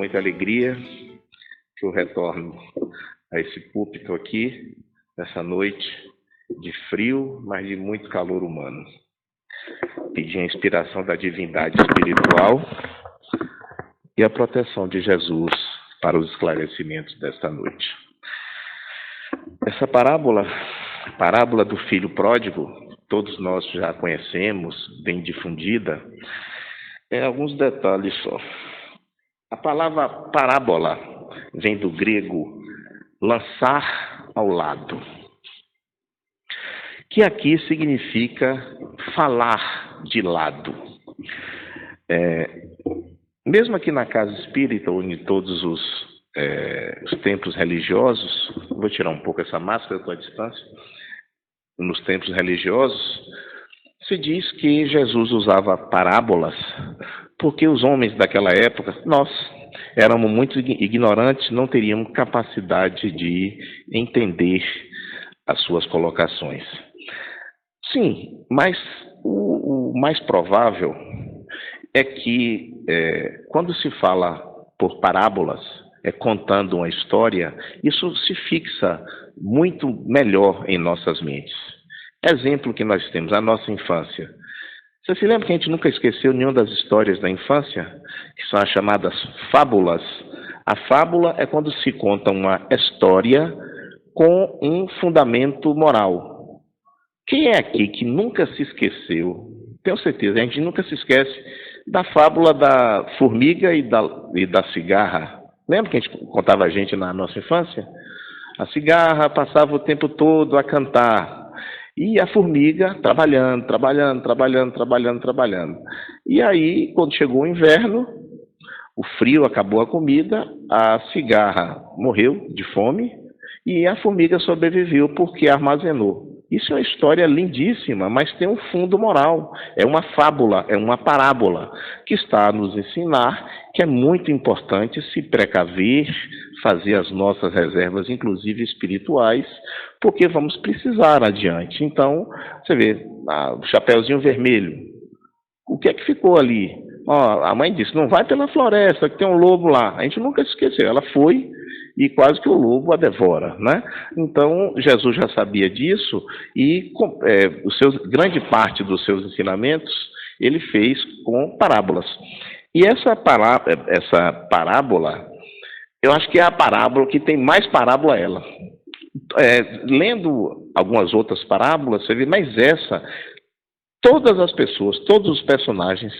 muita alegria que eu retorno a esse púlpito aqui, nessa noite de frio, mas de muito calor humano. Pedir a inspiração da divindade espiritual e a proteção de Jesus para os esclarecimentos desta noite. Essa parábola, a parábola do filho pródigo, todos nós já conhecemos, bem difundida. Tem alguns detalhes só. A palavra parábola vem do grego lançar ao lado, que aqui significa falar de lado. Mesmo aqui na casa espírita, ou em todos os templos religiosos, vou tirar um pouco essa máscara, eu estou à distância, nos templos religiosos, se diz que Jesus usava parábolas porque os homens daquela época, nós, éramos muito ignorantes, não teríamos capacidade de entender as suas colocações. Sim, mas o mais provável é que quando se fala por parábolas, contando uma história, isso se fixa muito melhor em nossas mentes. Exemplo que nós temos, a nossa infância. Você se lembra que a gente nunca esqueceu nenhuma das histórias da infância, que são as chamadas fábulas? A fábula é quando se conta uma história com um fundamento moral. Quem é aqui que nunca se esqueceu? Tenho certeza, a gente nunca se esquece da fábula da formiga e da cigarra. Lembra que a gente contava a gente na nossa infância? A cigarra passava o tempo todo a cantar. E a formiga trabalhando. E aí, quando chegou o inverno, o frio acabou a comida, a cigarra morreu de fome e a formiga sobreviveu porque armazenou. Isso é uma história lindíssima, mas tem um fundo moral. É uma fábula, é uma parábola que está a nos ensinar que é muito importante se precaver, fazer as nossas reservas, inclusive espirituais, porque vamos precisar adiante. Então, você vê, o Chapeuzinho Vermelho, o que é que ficou ali? A mãe disse, não vai pela floresta, que tem um lobo lá. A gente nunca se esqueceu, ela foi e quase que o lobo a devora, né? Então, Jesus já sabia disso e grande parte dos seus ensinamentos ele fez com parábolas. E essa parábola, eu acho que é a parábola que tem mais parábola ela. Lendo algumas outras parábolas, você vê, mas essa, todas as pessoas, todos os personagens,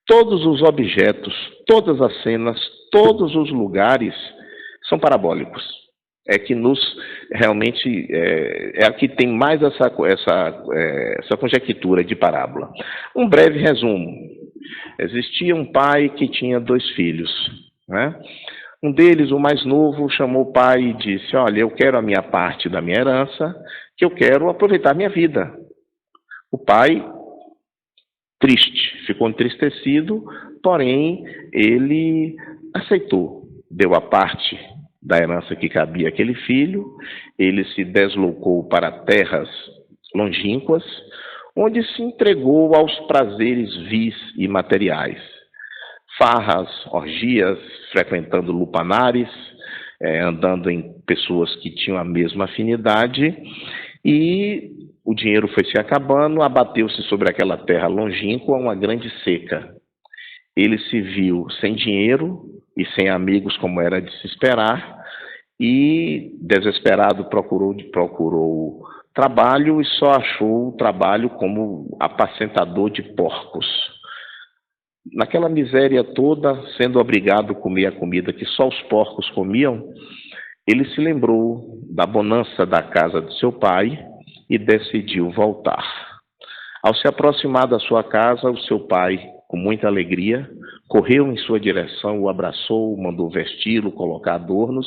todos os objetos, todas as cenas, todos os lugares são parabólicos. É que nos realmente é a que tem mais essa conjectura de parábola. Um breve resumo. Existia um pai que tinha 2 filhos, né? Um deles, o mais novo, chamou o pai e disse, olha, eu quero a minha parte da minha herança, que eu quero aproveitar a minha vida. O pai, triste, ficou entristecido, porém, ele aceitou, deu a parte da herança que cabia àquele filho, ele se deslocou para terras longínquas, onde se entregou aos prazeres vis e materiais. Farras, orgias, frequentando lupanares, andando em pessoas que tinham a mesma afinidade, e o dinheiro foi se acabando, abateu-se sobre aquela terra longínqua uma grande seca. Ele se viu sem dinheiro e sem amigos, como era de se esperar, e, desesperado, procurou trabalho e só achou o trabalho como apacentador de porcos. Naquela miséria toda, sendo obrigado a comer a comida que só os porcos comiam, ele se lembrou da bonança da casa do seu pai e decidiu voltar. Ao se aproximar da sua casa, o seu pai, com muita alegria, correu em sua direção, o abraçou, mandou vesti-lo, colocar adornos,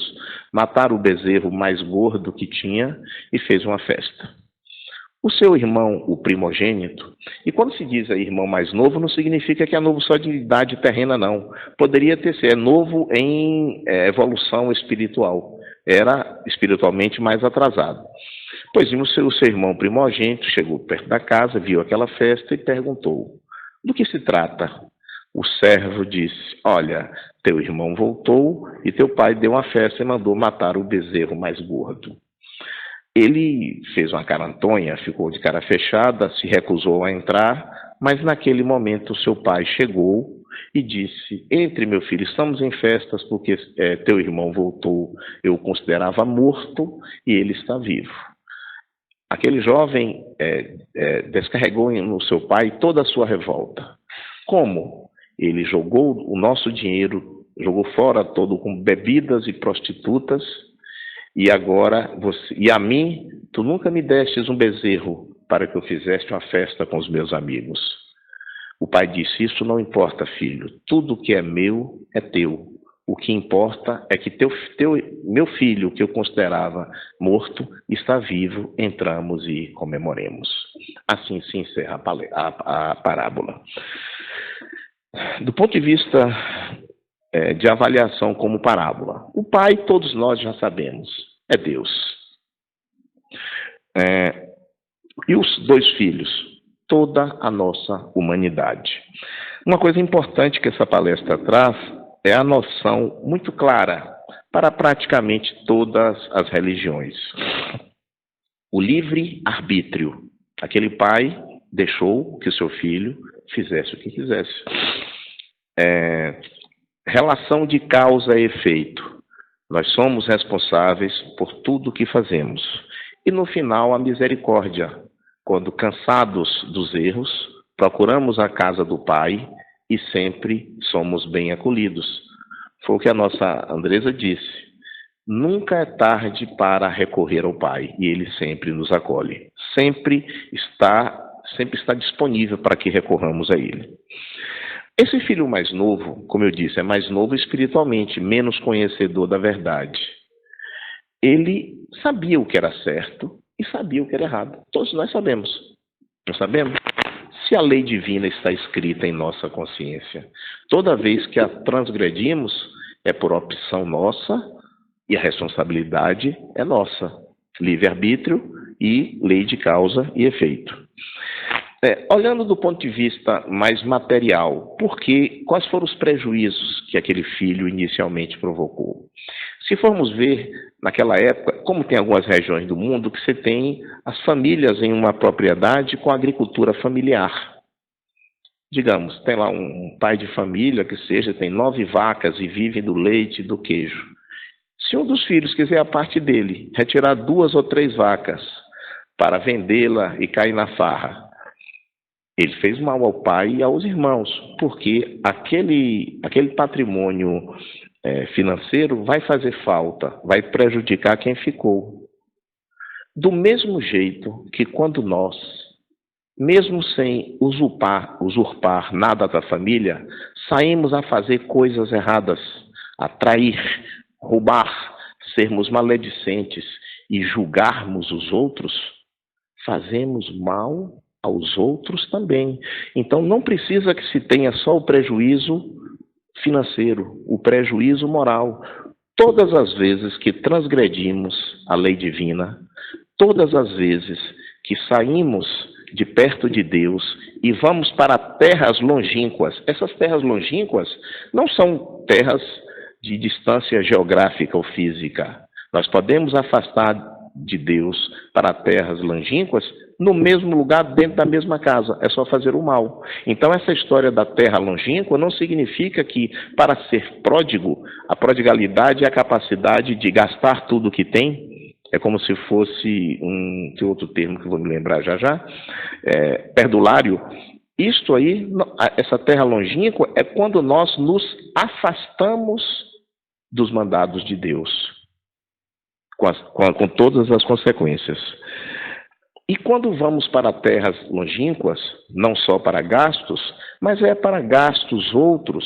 matar o bezerro mais gordo que tinha e fez uma festa. O seu irmão, o primogênito, e quando se diz aí irmão mais novo, não significa que é novo só de idade terrena, não. Poderia ser novo em evolução espiritual. Era espiritualmente mais atrasado. Pois o seu irmão primogênito chegou perto da casa, viu aquela festa e perguntou, do que se trata? O servo disse: olha, teu irmão voltou e teu pai deu uma festa e mandou matar o bezerro mais gordo. Ele fez uma carantonha, ficou de cara fechada, se recusou a entrar, mas naquele momento seu pai chegou e disse: entre, meu filho, estamos em festas porque teu irmão voltou, eu o considerava morto e ele está vivo. Aquele jovem descarregou no seu pai toda a sua revolta. Como? Ele jogou o nosso dinheiro, jogou fora todo com bebidas e prostitutas, e agora, e a mim, tu nunca me destes um bezerro para que eu fizesse uma festa com os meus amigos. O pai disse: isso não importa, filho, tudo que é meu é teu. O que importa é que meu filho, que eu considerava morto, está vivo, entramos e comemoremos. Assim se encerra a parábola. Do ponto de vista de avaliação como parábola, o pai, todos nós já sabemos, é Deus. E os dois filhos, toda a nossa humanidade. Uma coisa importante que essa palestra traz é a noção muito clara para praticamente todas as religiões. O livre-arbítrio. Aquele pai deixou que o seu filho fizesse o que quisesse. Relação de causa e efeito. Nós somos responsáveis por tudo o que fazemos. E no final, a misericórdia. Quando cansados dos erros, procuramos a casa do Pai e sempre somos bem acolhidos. Foi o que a nossa Andresa disse. Nunca é tarde para recorrer ao Pai e Ele sempre nos acolhe. Sempre está disponível para que recorramos a Ele. Esse filho mais novo, como eu disse, é mais novo espiritualmente, menos conhecedor da verdade. Ele sabia o que era certo e sabia o que era errado. Todos nós sabemos. Não sabemos? Se a lei divina está escrita em nossa consciência, toda vez que a transgredimos, é por opção nossa e a responsabilidade é nossa. Livre-arbítrio e lei de causa e efeito. Olhando do ponto de vista mais material, quais foram os prejuízos que aquele filho inicialmente provocou? Se formos ver, naquela época, como tem algumas regiões do mundo, que você tem as famílias em uma propriedade com agricultura familiar. Digamos, tem lá um pai de família que tem 9 vacas e vive do leite e do queijo. Se um dos filhos quiser a parte dele, retirar 2 ou 3 vacas para vendê-la e cair na farra, ele fez mal ao pai e aos irmãos, porque aquele patrimônio financeiro vai fazer falta, vai prejudicar quem ficou. Do mesmo jeito que quando nós, mesmo sem usurpar nada da família, saímos a fazer coisas erradas, a trair, roubar, sermos maledicentes e julgarmos os outros, fazemos mal aos outros também. Então não precisa que se tenha só o prejuízo financeiro, o prejuízo moral. Todas as vezes que transgredimos a lei divina, todas as vezes que saímos de perto de Deus e vamos para terras longínquas, essas terras longínquas não são terras de distância geográfica ou física. Nós podemos afastar de Deus para terras longínquas no mesmo lugar, dentro da mesma casa. É só fazer o mal. Então, essa história da terra longínqua não significa que, para ser pródigo, a prodigalidade é a capacidade de gastar tudo que tem. É como se fosse tem outro termo que eu vou me lembrar já, perdulário. Isto aí, essa terra longínqua, é quando nós nos afastamos dos mandados de Deus, com todas as consequências. E quando vamos para terras longínquas, não só para gastos, mas para gastos outros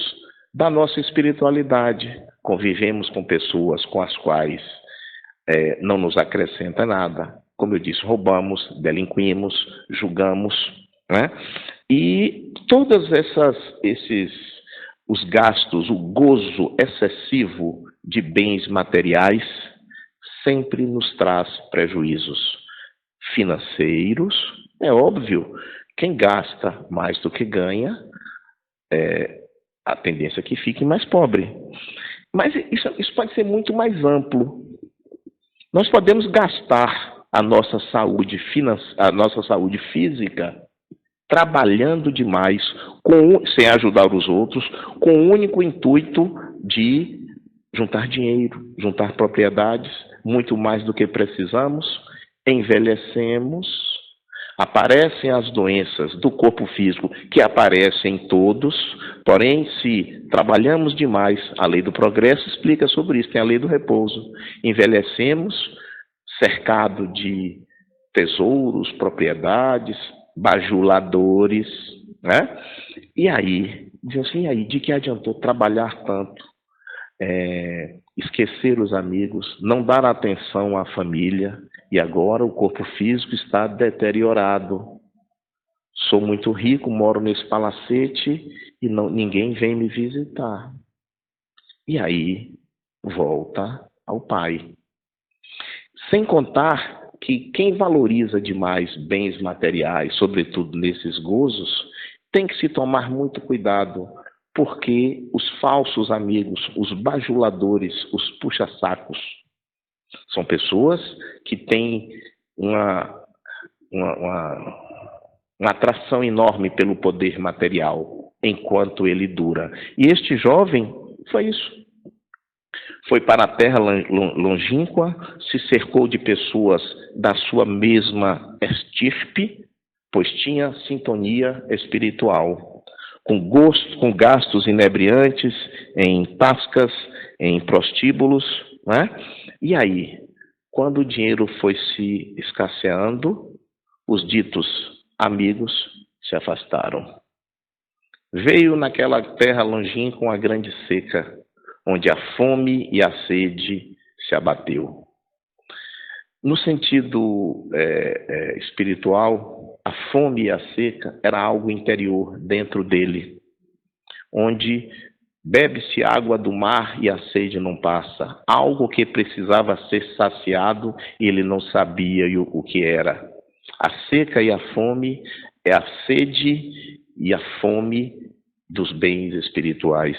da nossa espiritualidade. Convivemos com pessoas com as quais não nos acrescenta nada. Como eu disse, roubamos, delinquimos, julgamos, né? E todos os gastos, o gozo excessivo de bens materiais sempre nos traz prejuízos financeiros. É óbvio, quem gasta mais do que ganha a tendência é que fique mais pobre. Mas isso pode ser muito mais amplo. Nós podemos gastar a nossa saúde física trabalhando demais, sem ajudar os outros, com o único intuito de juntar dinheiro, juntar propriedades, muito mais do que precisamos, envelhecemos, aparecem as doenças do corpo físico, que aparecem em todos, porém, se trabalhamos demais, a lei do progresso explica sobre isso, tem a lei do repouso. Envelhecemos, cercado de tesouros, propriedades, bajuladores, né? E aí, diz assim, de que adiantou trabalhar tanto, esquecer os amigos, não dar atenção à família, e agora o corpo físico está deteriorado. Sou muito rico, moro nesse palacete e ninguém vem me visitar. E aí volta ao pai. Sem contar que quem valoriza demais bens materiais, sobretudo nesses gozos, tem que se tomar muito cuidado, porque os falsos amigos, os bajuladores, os puxa-sacos, são pessoas que têm uma atração enorme pelo poder material, enquanto ele dura. E este jovem foi isso. Foi para a terra longínqua, se cercou de pessoas da sua mesma estirpe, pois tinha sintonia espiritual, com gastos inebriantes em tascas, em prostíbulos, né? E aí, quando o dinheiro foi se escasseando, os ditos amigos se afastaram. Veio naquela terra longínqua a grande seca, onde a fome e a sede se abateu. No sentido espiritual, a fome e a seca era algo interior dentro dele, onde bebe-se água do mar e a sede não passa. Algo que precisava ser saciado e ele não sabia o que era. A seca e a fome é a sede e a fome dos bens espirituais.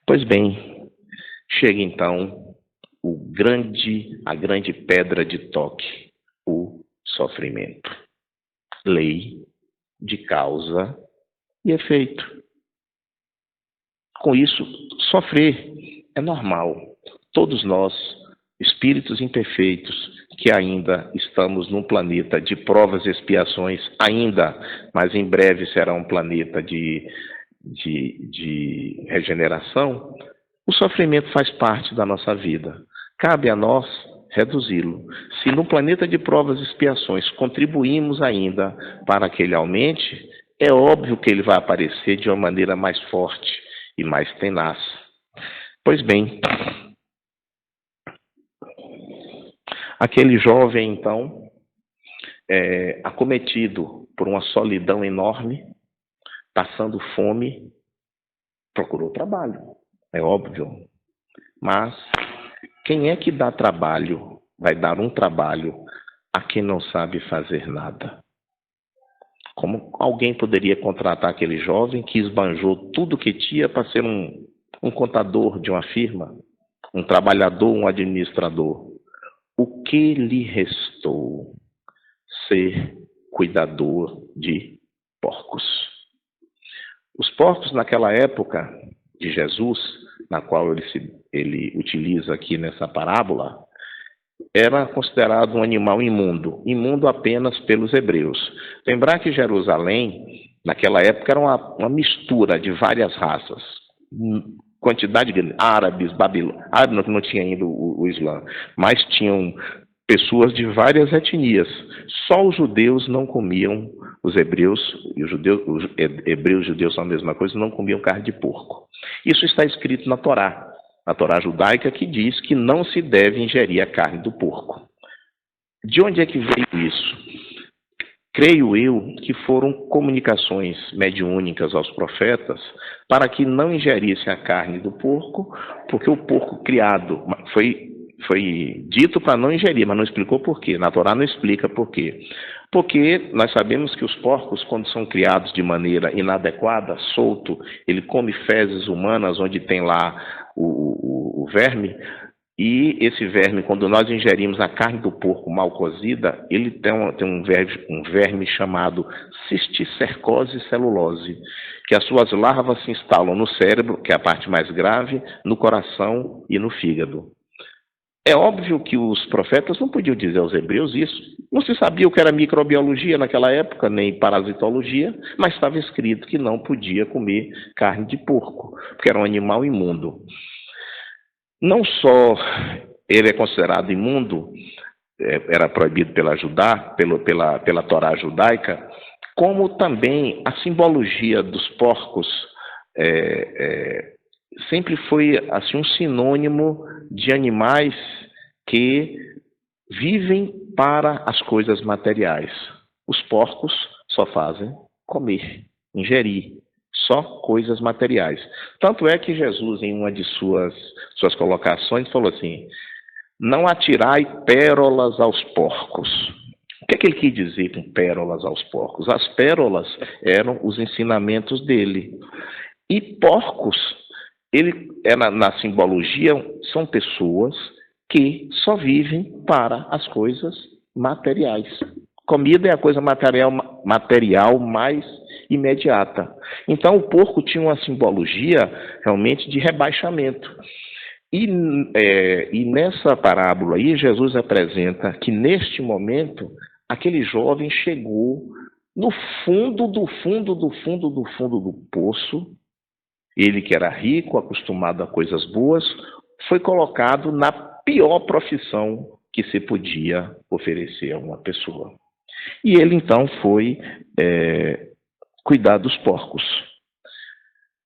Pois bem, chega então a grande pedra de toque, o sofrimento. Lei de causa e efeito. Com isso, sofrer é normal. Todos nós, espíritos imperfeitos, que ainda estamos num planeta de provas e expiações, mas em breve será um planeta de regeneração, o sofrimento faz parte da nossa vida. Cabe a nós reduzi-lo. Se no planeta de provas e expiações contribuímos ainda para que ele aumente, é óbvio que ele vai aparecer de uma maneira mais forte e mais tenaz. Pois bem, aquele jovem, então, acometido por uma solidão enorme, passando fome, procurou trabalho, é óbvio. Mas quem é que dá trabalho, vai dar um trabalho a quem não sabe fazer nada? Como alguém poderia contratar aquele jovem que esbanjou tudo que tinha para ser um contador de uma firma, um trabalhador, um administrador? O que lhe restou? Ser cuidador de porcos. Os porcos naquela época de Jesus, na qual ele utiliza aqui nessa parábola, era considerado um animal imundo, imundo apenas pelos hebreus. Lembrar que Jerusalém, naquela época, era uma mistura de várias raças, quantidade de árabes, babilônios, não tinha ainda o Islã, mas tinham pessoas de várias etnias. Só os judeus não comiam, os hebreus, e os hebreus e judeus são a mesma coisa, não comiam carne de porco. Isso está escrito na Torá judaica, que diz que não se deve ingerir a carne do porco. De onde é que veio isso? Creio eu que foram comunicações mediúnicas aos profetas para que não ingerissem a carne do porco, porque o porco criado foi dito para não ingerir, mas não explicou por quê. Na Torá não explica por quê. Porque nós sabemos que os porcos, quando são criados de maneira inadequada, solto, ele come fezes humanas, onde tem lá o verme, e esse verme, quando nós ingerimos a carne do porco mal cozida, ele tem um verme chamado cisticercose celulose, que as suas larvas se instalam no cérebro, que é a parte mais grave, no coração e no fígado. É óbvio que os profetas não podiam dizer aos hebreus isso. Não se sabia o que era microbiologia naquela época, nem parasitologia, mas estava escrito que não podia comer carne de porco, porque era um animal imundo. Não só ele é considerado imundo, era proibido pela Torá judaica, como também a simbologia dos porcos sempre foi assim, um sinônimo de animais que vivem para as coisas materiais. Os porcos só fazem comer, ingerir, só coisas materiais. Tanto é que Jesus, em uma de suas colocações, falou assim: não atirai pérolas aos porcos. O que é que ele quis dizer com pérolas aos porcos? As pérolas eram os ensinamentos dele. E porcos, na simbologia, são pessoas que só vivem para as coisas materiais. Comida é a coisa material mais imediata. Então, o porco tinha uma simbologia realmente de rebaixamento. E nessa parábola aí, Jesus apresenta que, neste momento, aquele jovem chegou no fundo do poço. Ele, que era rico, acostumado a coisas boas, foi colocado na pior profissão que se podia oferecer a uma pessoa. E ele, então, foi cuidar dos porcos.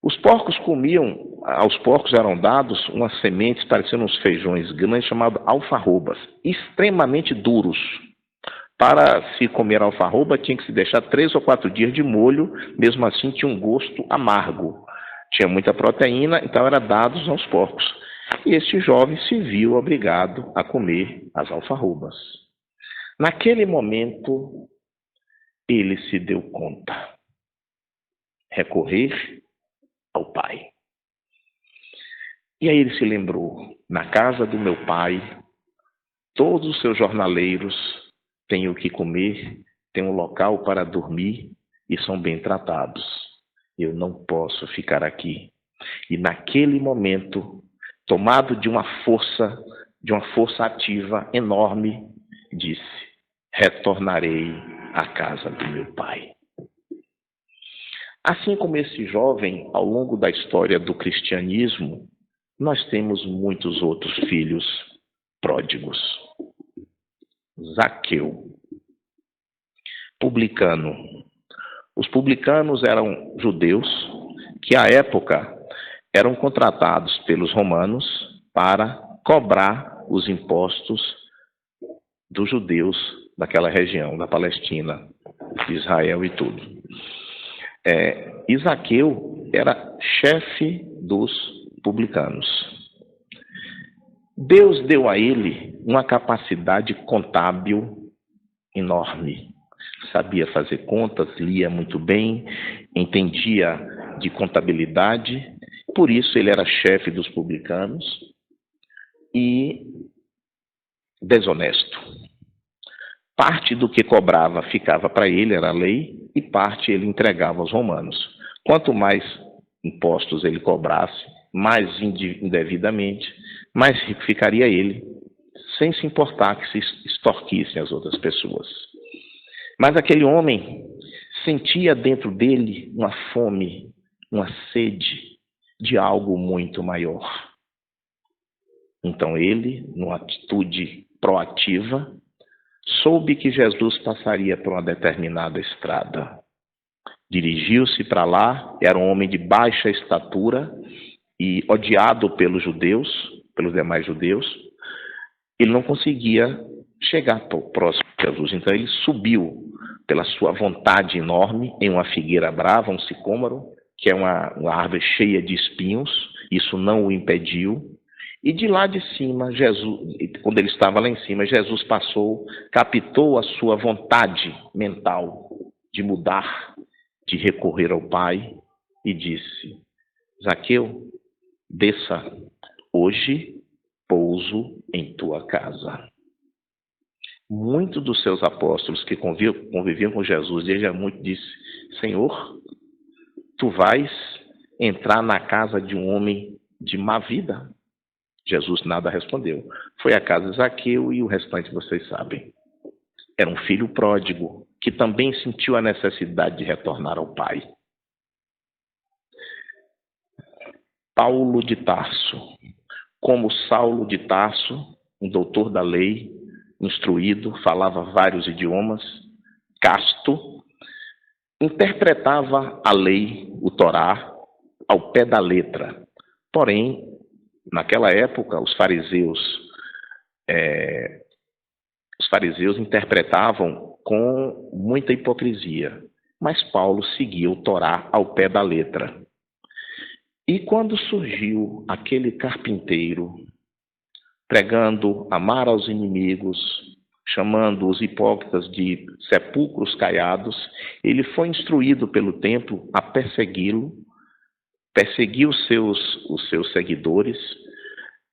Os porcos comiam, aos porcos eram dados umas sementes parecendo uns feijões grandes, chamados alfarrobas, extremamente duros. Para se comer alfarroba, tinha que se deixar 3 ou 4 dias de molho, mesmo assim tinha um gosto amargo. Tinha muita proteína, então era dados aos porcos. E este jovem se viu obrigado a comer as alfarrobas. Naquele momento, ele se deu conta. Recorrer ao pai. E aí ele se lembrou: na casa do meu pai, todos os seus jornaleiros têm o que comer, têm um local para dormir e são bem tratados. Eu não posso ficar aqui. E naquele momento, tomado de uma força ativa enorme, disse: retornarei à casa do meu pai. Assim como esse jovem, ao longo da história do cristianismo, nós temos muitos outros filhos pródigos. Zaqueu, publicano. Os publicanos eram judeus que, à época, eram contratados pelos romanos para cobrar os impostos dos judeus daquela região, da Palestina, Israel e tudo. Zaqueu era chefe dos publicanos. Deus deu a ele uma capacidade contábil enorme. Sabia fazer contas, lia muito bem, entendia de contabilidade, por isso ele era chefe dos publicanos e desonesto. Parte do que cobrava ficava para ele, era a lei, e parte ele entregava aos romanos. Quanto mais impostos ele cobrasse, mais indevidamente, mais rico ficaria ele, sem se importar que se extorquissem as outras pessoas. Mas aquele homem sentia dentro dele uma fome, uma sede de algo muito maior. Então ele, numa atitude proativa, soube que Jesus passaria por uma determinada estrada. Dirigiu-se para lá, era um homem de baixa estatura e odiado pelos judeus, pelos demais judeus. Ele não conseguia chegar próximo de Jesus, então ele subiu pela sua vontade enorme em uma figueira brava, um sicômoro, que é uma árvore cheia de espinhos. Isso não o impediu. E de lá de cima, Jesus, quando ele estava lá em cima, Jesus passou, captou a sua vontade mental de mudar, de recorrer ao Pai e disse: Zaqueu, desça, hoje pouso em tua casa. Muitos dos seus apóstolos que conviviam com Jesus desde há muito disse: Senhor, tu vais entrar na casa de um homem de má vida? Jesus nada respondeu. Foi à casa de Zaqueu e o restante vocês sabem. Era um filho pródigo que também sentiu a necessidade de retornar ao Pai. Paulo de Tarso, como Saulo de Tarso, um doutor da lei, instruído, falava vários idiomas, casto, interpretava a lei, o Torá, ao pé da letra. Porém, naquela época, os fariseus interpretavam com muita hipocrisia, mas Paulo seguia o Torá ao pé da letra. E quando surgiu aquele carpinteiro pregando amar aos inimigos, chamando os hipócritas de sepulcros caiados, ele foi instruído pelo templo a persegui-lo, perseguir os seus seguidores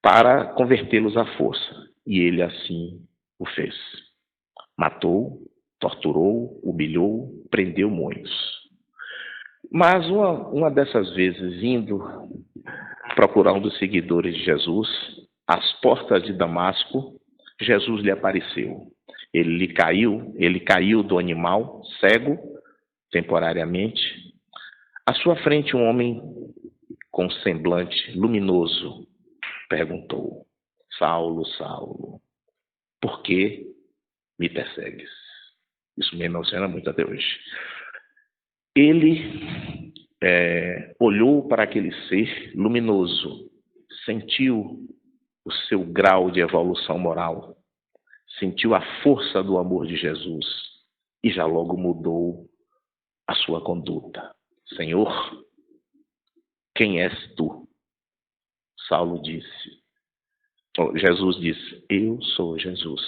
para convertê-los à força. E ele assim o fez. Matou, torturou, humilhou, prendeu muitos. Mas uma dessas vezes, indo procurar um dos seguidores de Jesus, às portas de Damasco, Jesus lhe apareceu. Ele caiu do animal, cego, temporariamente. À sua frente, um homem com semblante luminoso perguntou: Saulo, Saulo, por que me persegues? Isso me emociona muito até hoje. Ele olhou para aquele ser luminoso, sentiu o seu grau de evolução moral, sentiu a força do amor de Jesus e já logo mudou a sua conduta. Senhor, quem és tu? Jesus disse: eu sou Jesus.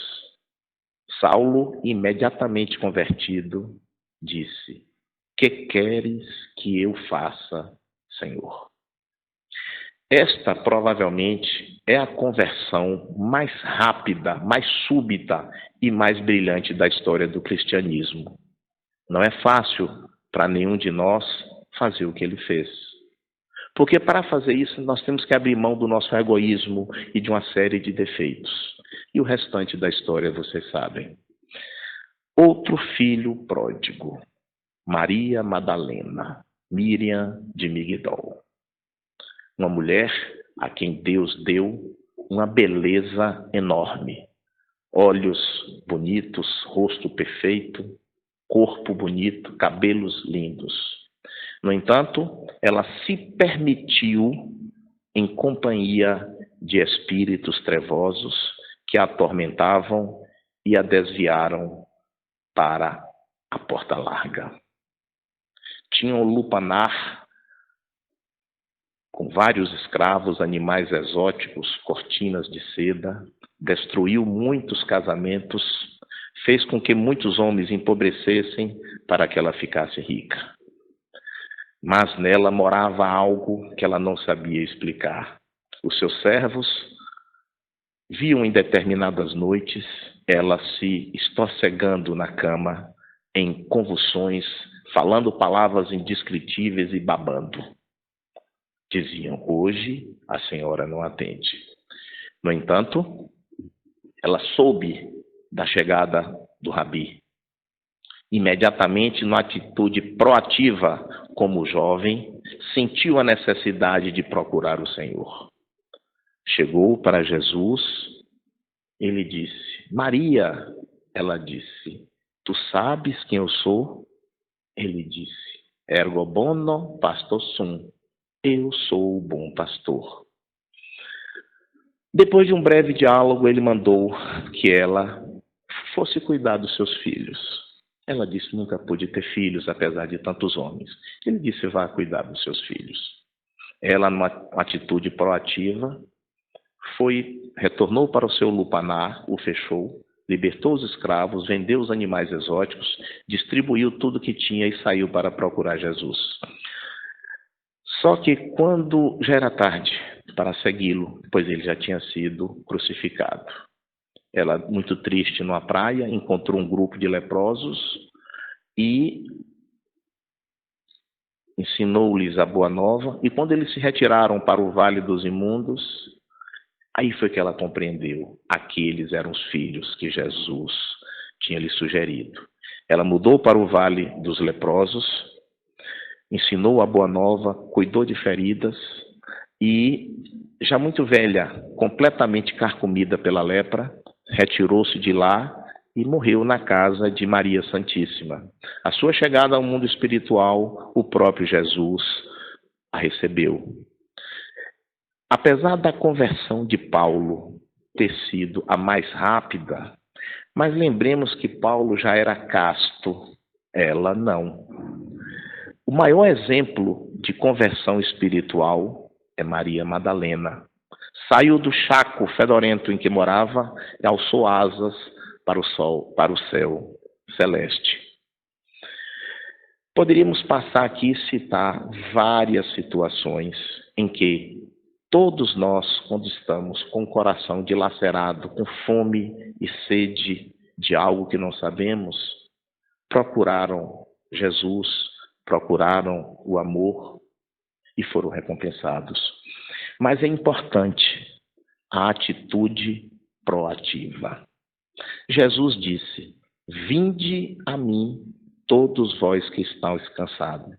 Saulo, imediatamente convertido, disse: que queres que eu faça, Senhor? Esta provavelmente é a conversão mais rápida, mais súbita e mais brilhante da história do cristianismo. Não é fácil para nenhum de nós fazer o que ele fez. Porque para fazer isso nós temos que abrir mão do nosso egoísmo e de uma série de defeitos. E o restante da história vocês sabem. Outro filho pródigo. Maria Madalena, Miriam de Migdol. Uma mulher a quem Deus deu uma beleza enorme. Olhos bonitos, rosto perfeito, corpo bonito, cabelos lindos. No entanto, ela se permitiu em companhia de espíritos trevosos que a atormentavam e a desviaram para a porta larga. Tinha um lupanar com vários escravos, animais exóticos, cortinas de seda, destruiu muitos casamentos, fez com que muitos homens empobrecessem para que ela ficasse rica. Mas nela morava algo que ela não sabia explicar. Os seus servos viam em determinadas noites ela se estorcegando na cama, em convulsões, falando palavras indescritíveis e babando. Diziam: hoje a senhora não atende. No entanto, ela soube da chegada do Rabi. Imediatamente, numa atitude proativa, como jovem, sentiu a necessidade de procurar o Senhor. Chegou para Jesus, ele disse: Maria. Ela disse: tu sabes quem eu sou? Ele disse: ergo bono pastor sum. Eu sou o bom pastor. Depois de um breve diálogo, ele mandou que ela fosse cuidar dos seus filhos. Ela disse: nunca pude ter filhos, apesar de tantos homens. Ele disse: vá cuidar dos seus filhos. Ela, numa atitude proativa, retornou para o seu lupanar, o fechou, libertou os escravos, vendeu os animais exóticos, distribuiu tudo que tinha e saiu para procurar Jesus. Só que quando já era tarde para segui-lo, pois ele já tinha sido crucificado. Ela, muito triste, numa praia, encontrou um grupo de leprosos e ensinou-lhes a boa nova. E quando eles se retiraram para o Vale dos Imundos, aí foi que ela compreendeu. Aqueles eram os filhos que Jesus tinha lhe sugerido. Ela mudou para o Vale dos Leprosos, ensinou a boa nova, cuidou de feridas e, já muito velha, completamente carcomida pela lepra, retirou-se de lá e morreu na casa de Maria Santíssima. A sua chegada ao mundo espiritual, o próprio Jesus a recebeu. Apesar da conversão de Paulo ter sido a mais rápida, mas lembremos que Paulo já era casto, ela não. O maior exemplo de conversão espiritual é Maria Madalena. Saiu do chaco fedorento em que morava e alçou asas para o céu celeste. Poderíamos passar aqui e citar várias situações em que todos nós, quando estamos com o coração dilacerado, com fome e sede de algo que não sabemos, procuraram Jesus, procuraram o amor e foram recompensados. Mas é importante a atitude proativa. Jesus disse: vinde a mim todos vós que estáis cansados.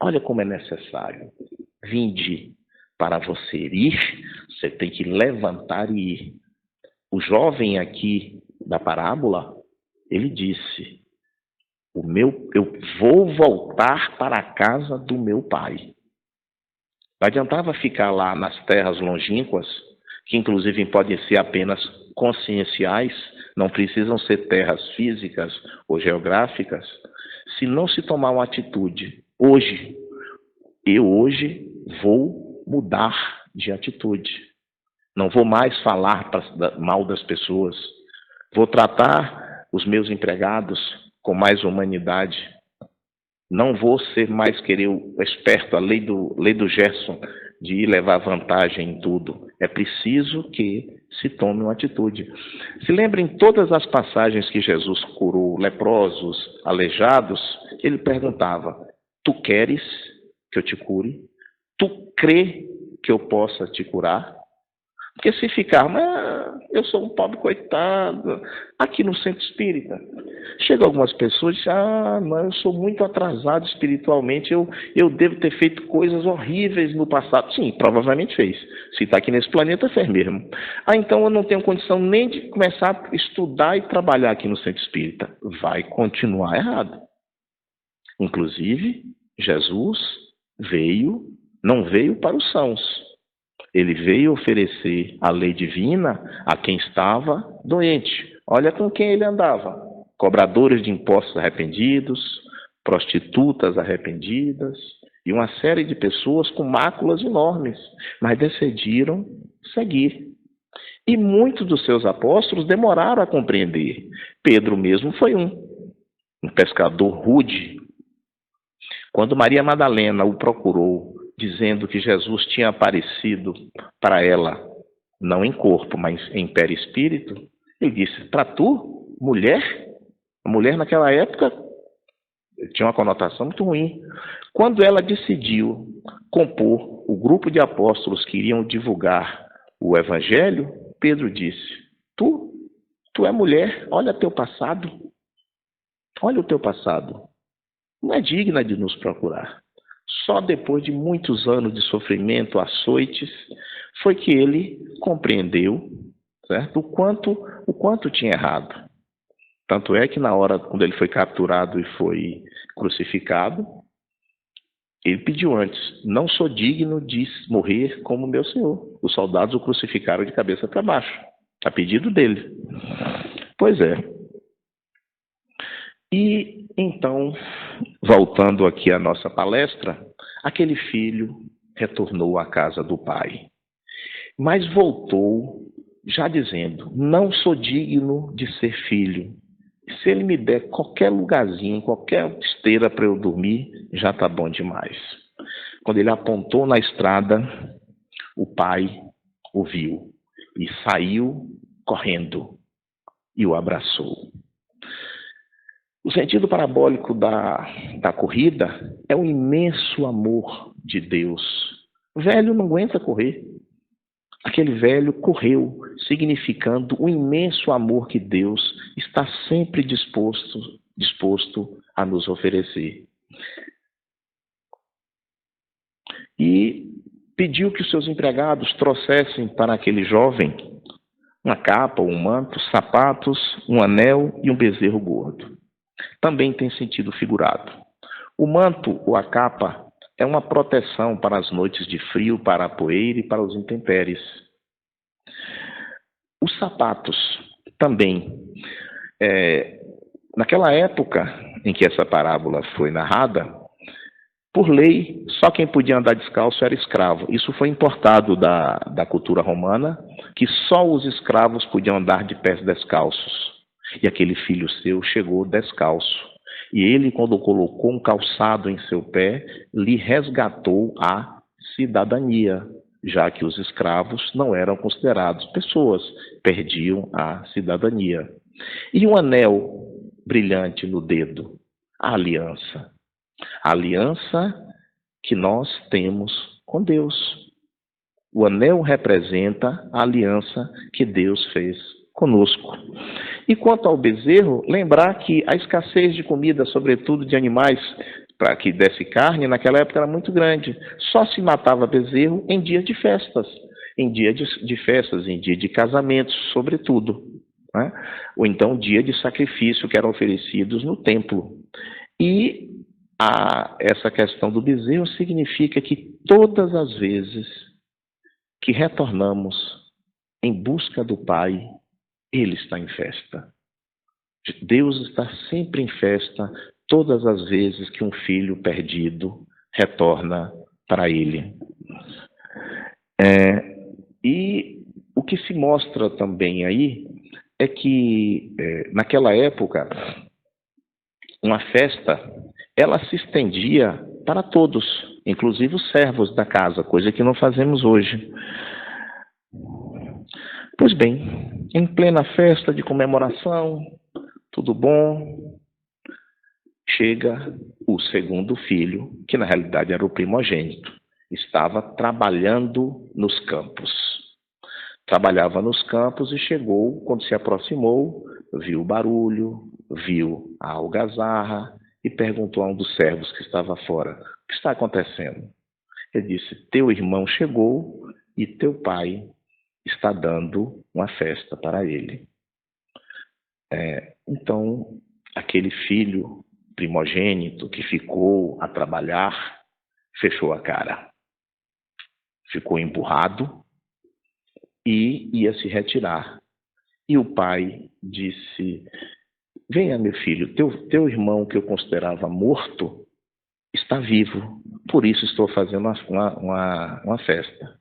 Olha como é necessário. Vinde. Para você ir, você tem que levantar e ir. O jovem aqui da parábola, ele disse: eu vou voltar para a casa do meu pai. Não adiantava ficar lá nas terras longínquas, que inclusive podem ser apenas conscienciais, não precisam ser terras físicas ou geográficas, se não se tomar uma atitude. Eu hoje vou mudar de atitude. Não vou mais falar mal das pessoas. Vou tratar os meus empregados com mais humanidade. Não vou ser mais querer o esperto, a lei do Gerson, de ir levar vantagem em tudo. É preciso que se tome uma atitude. Se lembrem todas as passagens que Jesus curou leprosos, aleijados, ele perguntava: tu queres que eu te cure? Tu crê que eu possa te curar? Porque se ficar, mas eu sou um pobre coitado, aqui no centro espírita, chegam algumas pessoas e dizem: não, eu sou muito atrasado espiritualmente, eu devo ter feito coisas horríveis no passado. Sim, provavelmente fez. Se está aqui nesse planeta, fez mesmo. Então eu não tenho condição nem de começar a estudar e trabalhar aqui no centro espírita. Vai continuar errado. Inclusive, Jesus não veio para os sãos. Ele veio oferecer a lei divina a quem estava doente. Olha com quem ele andava: cobradores de impostos arrependidos, prostitutas arrependidas e uma série de pessoas com máculas enormes, mas decidiram seguir. E muitos dos seus apóstolos demoraram a compreender. Pedro mesmo foi um pescador rude. Quando Maria Madalena o procurou, dizendo que Jesus tinha aparecido para ela, não em corpo, mas em perispírito, ele disse: para tu, mulher? A mulher naquela época tinha uma conotação muito ruim. Quando ela decidiu compor o grupo de apóstolos que iriam divulgar o evangelho, Pedro disse: tu é mulher, olha teu passado, olha o teu passado, não é digna de nos procurar. Só depois de muitos anos de sofrimento, açoites, foi que ele compreendeu, certo? O quanto tinha errado. Tanto é que na hora, quando ele foi capturado e foi crucificado, ele pediu antes: não sou digno de morrer como meu Senhor. Os soldados o crucificaram de cabeça para baixo, a pedido dele. Pois é. E então, voltando aqui à nossa palestra, aquele filho retornou à casa do pai. Mas voltou, já dizendo: não sou digno de ser filho. Se ele me der qualquer lugarzinho, qualquer esteira para eu dormir, já está bom demais. Quando ele apontou na estrada, o pai o viu e saiu correndo e o abraçou. O sentido parabólico da corrida é o imenso amor de Deus. O velho não aguenta correr. Aquele velho correu, significando o imenso amor que Deus está sempre disposto a nos oferecer. E pediu que os seus empregados trouxessem para aquele jovem uma capa, um manto, sapatos, um anel e um bezerro gordo. Também tem sentido figurado. O manto ou a capa é uma proteção para as noites de frio, para a poeira e para os intempéries. Os sapatos também. Naquela época em que essa parábola foi narrada, por lei, só quem podia andar descalço era escravo. Isso foi importado da cultura romana, que só os escravos podiam andar de pés descalços. E aquele filho seu chegou descalço. E ele, quando colocou um calçado em seu pé, lhe resgatou a cidadania, já que os escravos não eram considerados pessoas, perdiam a cidadania. E um anel brilhante no dedo, a aliança. A aliança que nós temos com Deus. O anel representa a aliança que Deus fez conosco. E quanto ao bezerro, lembrar que a escassez de comida, sobretudo de animais, para que desse carne, naquela época era muito grande. Só se matava bezerro em dias de festas, em dia de festas, em dia de casamentos, sobretudo. Né? Ou então dia de sacrifício que eram oferecidos no templo. E essa questão do bezerro significa que todas as vezes que retornamos em busca do Pai, Ele está em festa. Deus está sempre em festa todas as vezes que um filho perdido retorna para Ele. E o que se mostra também aí é que naquela época uma festa ela se estendia para todos, inclusive os servos da casa, coisa que não fazemos hoje. Pois bem, em plena festa de comemoração, tudo bom, chega o segundo filho, que na realidade era o primogênito, estava trabalhando nos campos. Trabalhava nos campos e chegou, quando se aproximou, viu o barulho, viu a algazarra e perguntou a um dos servos que estava fora: o que está acontecendo? Ele disse: teu irmão chegou e teu pai está dando uma festa para ele. Então, aquele filho primogênito que ficou a trabalhar, fechou a cara. Ficou emburrado e ia se retirar. E o pai disse: venha, meu filho, teu irmão que eu considerava morto está vivo, por isso estou fazendo uma festa.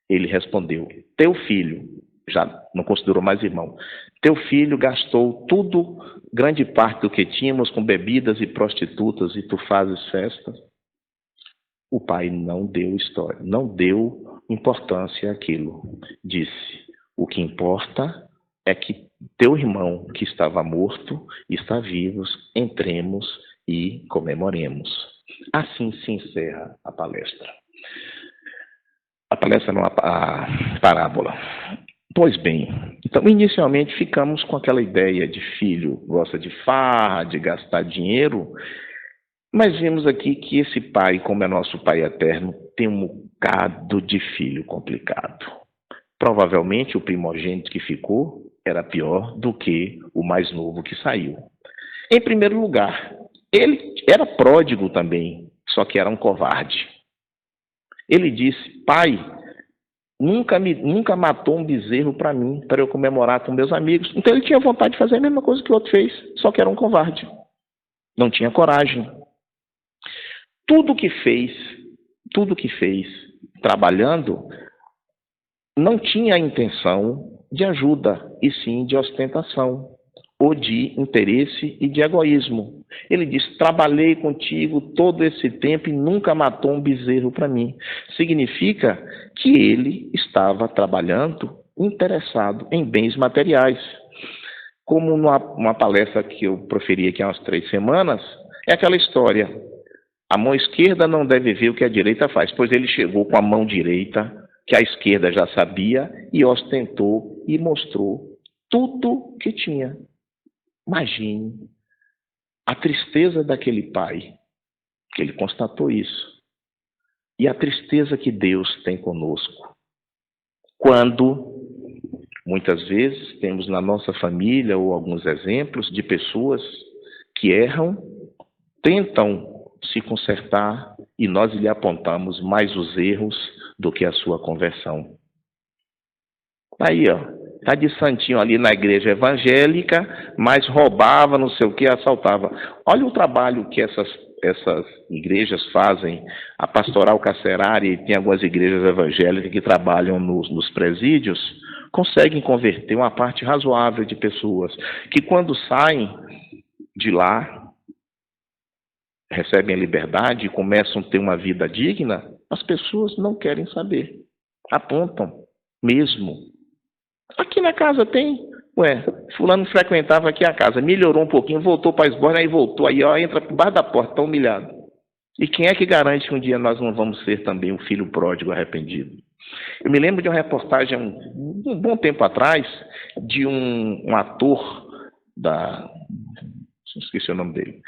Ele respondeu: teu filho, já não considerou mais irmão, teu filho gastou tudo, grande parte do que tínhamos com bebidas e prostitutas, e tu fazes festa? O pai não deu história, não deu importância àquilo. Disse: o que importa é que teu irmão que estava morto está vivo, entremos e comemoremos. Assim se encerra a palestra. A palestra não, a parábola. Pois bem, então inicialmente ficamos com aquela ideia de filho gosta de farra, de gastar dinheiro, mas vimos aqui que esse pai, como é nosso pai eterno, tem um bocado de filho complicado. Provavelmente o primogênito que ficou era pior do que o mais novo que saiu. Em primeiro lugar, ele era pródigo também, só que era um covarde. Ele disse: pai, nunca matou um bezerro para mim, para eu comemorar com meus amigos. Então ele tinha vontade de fazer a mesma coisa que o outro fez, só que era um covarde. Não tinha coragem. Tudo que fez, trabalhando, não tinha a intenção de ajuda, e sim de ostentação, ou de interesse e de egoísmo. Ele diz: trabalhei contigo todo esse tempo e nunca matou um bezerro para mim. Significa que ele estava trabalhando interessado em bens materiais. Como numa palestra que eu proferi aqui há umas 3 semanas, é aquela história: a mão esquerda não deve ver o que a direita faz, pois ele chegou com a mão direita, que a esquerda já sabia, e ostentou e mostrou tudo que tinha. Imagine a tristeza daquele pai, que ele constatou isso, e a tristeza que Deus tem conosco. Quando, muitas vezes, temos na nossa família ou alguns exemplos de pessoas que erram, tentam se consertar e nós lhe apontamos mais os erros do que a sua conversão. Aí, ó, tá de santinho ali na igreja evangélica, mas roubava, não sei o que, assaltava. Olha o trabalho que essas igrejas fazem, a pastoral carcerária, e tem algumas igrejas evangélicas que trabalham nos presídios, conseguem converter uma parte razoável de pessoas que, quando saem de lá, recebem a liberdade e começam a ter uma vida digna, as pessoas não querem saber. Apontam mesmo. Aqui na casa tem. Ué, fulano frequentava aqui a casa, melhorou um pouquinho, voltou para a esborna, aí voltou, aí ó, entra por baixo da porta, está humilhado. E quem é que garante que um dia nós não vamos ser também um filho pródigo arrependido? Eu me lembro de uma reportagem, um bom tempo atrás, de um ator esqueci o nome dele,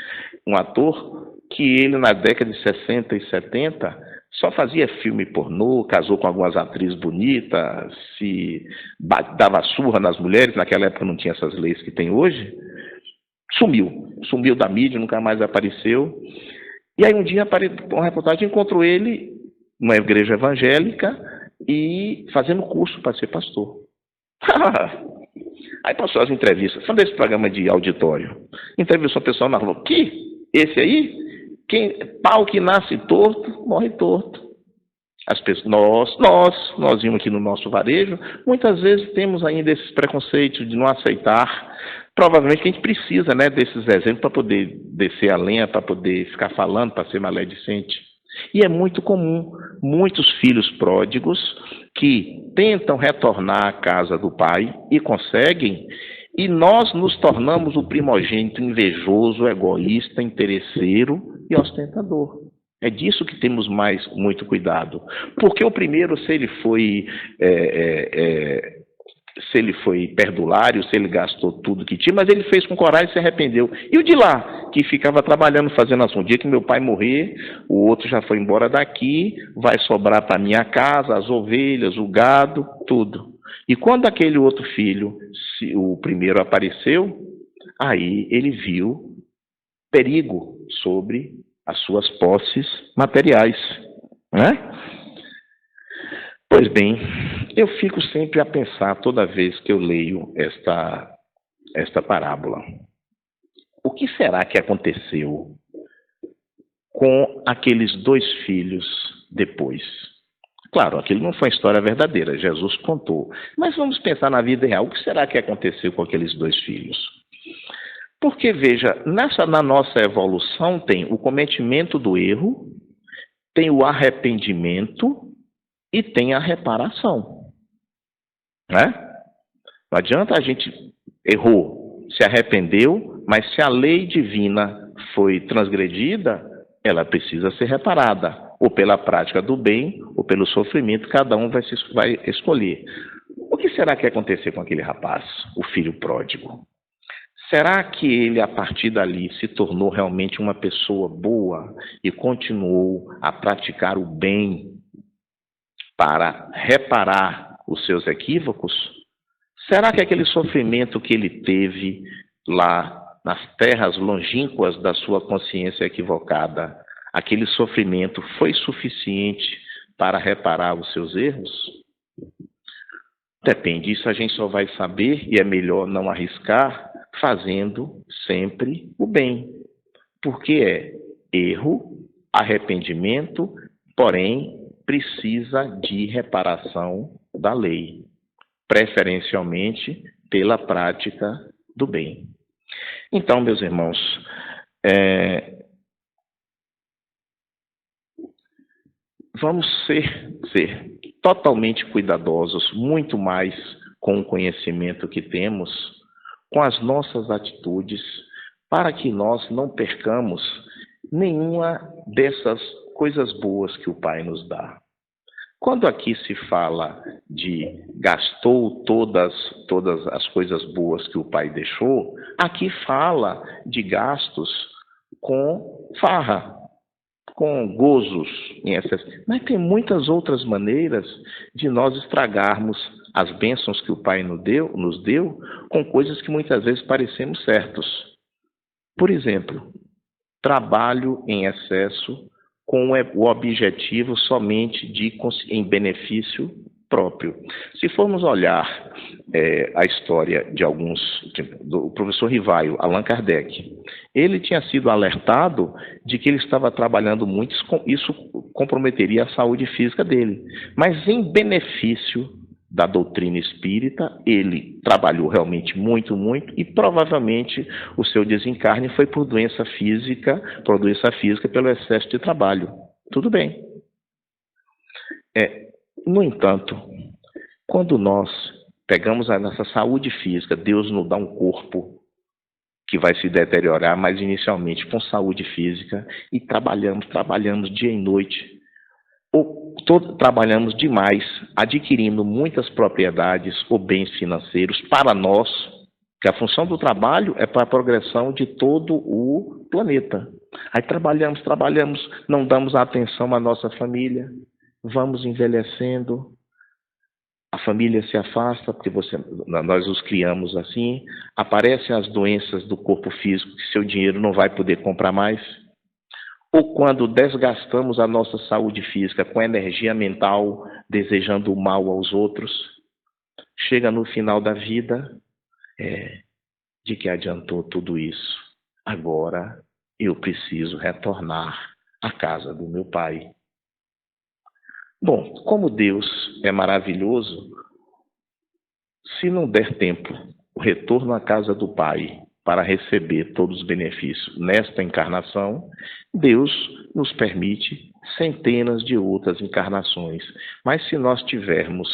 um ator que ele, na década de 60 e 70, só fazia filme pornô, casou com algumas atrizes bonitas, se dava surra nas mulheres, naquela época não tinha essas leis que tem hoje, sumiu da mídia, nunca mais apareceu. E aí um dia, uma reportagem encontrou ele numa igreja evangélica e fazendo curso para ser pastor. Aí passou as entrevistas, são desse programa de auditório. Entrevistou a pessoa na rua. Esse aí? Pau que nasce torto, morre torto. As pessoas, nós vimos aqui no nosso varejo, muitas vezes temos ainda esses preconceitos de não aceitar. Provavelmente que a gente precisa, né, desses exemplos para poder descer a lenha, para poder ficar falando, para ser maledicente. E é muito comum, muitos filhos pródigos que tentam retornar à casa do pai e conseguem, e nós nos tornamos o primogênito invejoso, egoísta, interesseiro e ostentador. É disso que temos muito cuidado. Porque o primeiro, se ele foi perdulário, se ele gastou tudo que tinha, mas ele fez com coragem e se arrependeu. E o de lá, que ficava trabalhando, fazendo assim: um dia que meu pai morrer, o outro já foi embora daqui, vai sobrar para minha casa, as ovelhas, o gado, tudo. E quando aquele outro filho, o primeiro, apareceu, aí ele viu perigo sobre as suas posses materiais, né? Pois bem, eu fico sempre a pensar toda vez que eu leio esta parábola. O que será que aconteceu com aqueles 2 filhos depois? Claro, aquilo não foi uma história verdadeira, Jesus contou. Mas vamos pensar na vida real. O que será que aconteceu com aqueles 2 filhos? Porque, veja, na nossa evolução tem o cometimento do erro, tem o arrependimento e tem a reparação. Né? Não adianta a gente errou, se arrependeu, mas se a lei divina foi transgredida, ela precisa ser reparada, ou pela prática do bem, ou pelo sofrimento, cada um vai escolher. O que será que aconteceu com aquele rapaz, o filho pródigo? Será que ele, a partir dali, se tornou realmente uma pessoa boa e continuou a praticar o bem para reparar os seus equívocos? Será que aquele sofrimento que ele teve lá nas terras longínquas da sua consciência equivocada, aquele sofrimento foi suficiente para reparar os seus erros? Depende, isso a gente só vai saber, e é melhor não arriscar, fazendo sempre o bem. Porque é erro, arrependimento, porém precisa de reparação da lei, preferencialmente pela prática do bem. Então, meus irmãos, vamos ser totalmente cuidadosos, muito mais com o conhecimento que temos, com as nossas atitudes, para que nós não percamos nenhuma dessas coisas boas que o Pai nos dá. Quando aqui se fala de gastou todas as coisas boas que o Pai deixou, aqui fala de gastos com farra, com gozos em excesso. Mas tem muitas outras maneiras de nós estragarmos as bênçãos que o Pai nos deu com coisas que muitas vezes parecemos certos. Por exemplo, trabalho em excesso com o objetivo somente em benefício próprio. Se formos olhar a história do professor Rivaio, Allan Kardec, ele tinha sido alertado de que ele estava trabalhando muito, isso comprometeria a saúde física dele. Mas em benefício da doutrina espírita, ele trabalhou realmente muito, muito, e provavelmente o seu desencarne foi por doença física pelo excesso de trabalho. Tudo bem. No entanto, quando nós pegamos a nossa saúde física, Deus nos dá um corpo que vai se deteriorar, mas inicialmente com saúde física, e trabalhamos dia e noite, trabalhamos demais, adquirindo muitas propriedades ou bens financeiros para nós, que a função do trabalho é para a progressão de todo o planeta. Aí trabalhamos, não damos atenção à nossa família, vamos envelhecendo, a família se afasta, porque nós os criamos assim, aparecem as doenças do corpo físico, que seu dinheiro não vai poder comprar mais. Ou quando desgastamos a nossa saúde física com energia mental, desejando o mal aos outros, chega no final da vida, de que adiantou tudo isso? Agora eu preciso retornar à casa do meu Pai. Bom, como Deus é maravilhoso, se não der tempo, o retorno à casa do Pai para receber todos os benefícios nesta encarnação, Deus nos permite centenas de outras encarnações. Mas se nós tivermos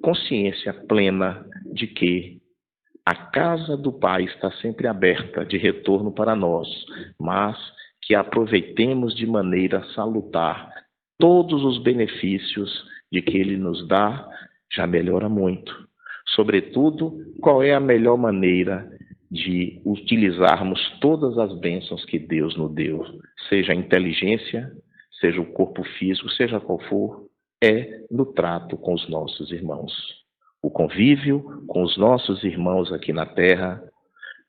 consciência plena de que a casa do Pai está sempre aberta de retorno para nós, mas que aproveitemos de maneira salutar todos os benefícios de que Ele nos dá, já melhora muito. Sobretudo, qual é a melhor maneira de utilizarmos todas as bênçãos que Deus nos deu, seja a inteligência, seja o corpo físico, seja qual for, é no trato com os nossos irmãos. O convívio com os nossos irmãos aqui na Terra,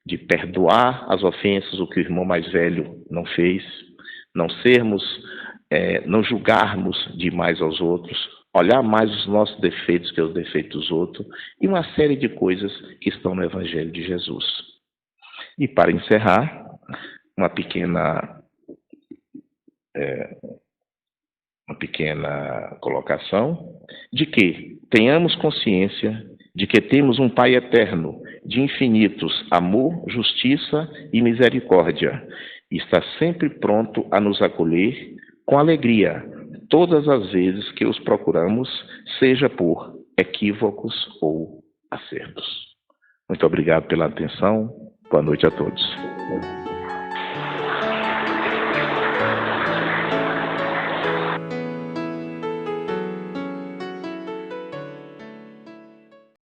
de perdoar as ofensas, o que o irmão mais velho não fez, não julgarmos demais aos outros, olhar mais os nossos defeitos que os defeitos dos outros, e uma série de coisas que estão no Evangelho de Jesus. E para encerrar, uma pequena colocação de que tenhamos consciência de que temos um Pai eterno, de infinitos amor, justiça e misericórdia, e está sempre pronto a nos acolher com alegria, todas as vezes que os procuramos, seja por equívocos ou acertos. Muito obrigado pela atenção. Boa noite a todos.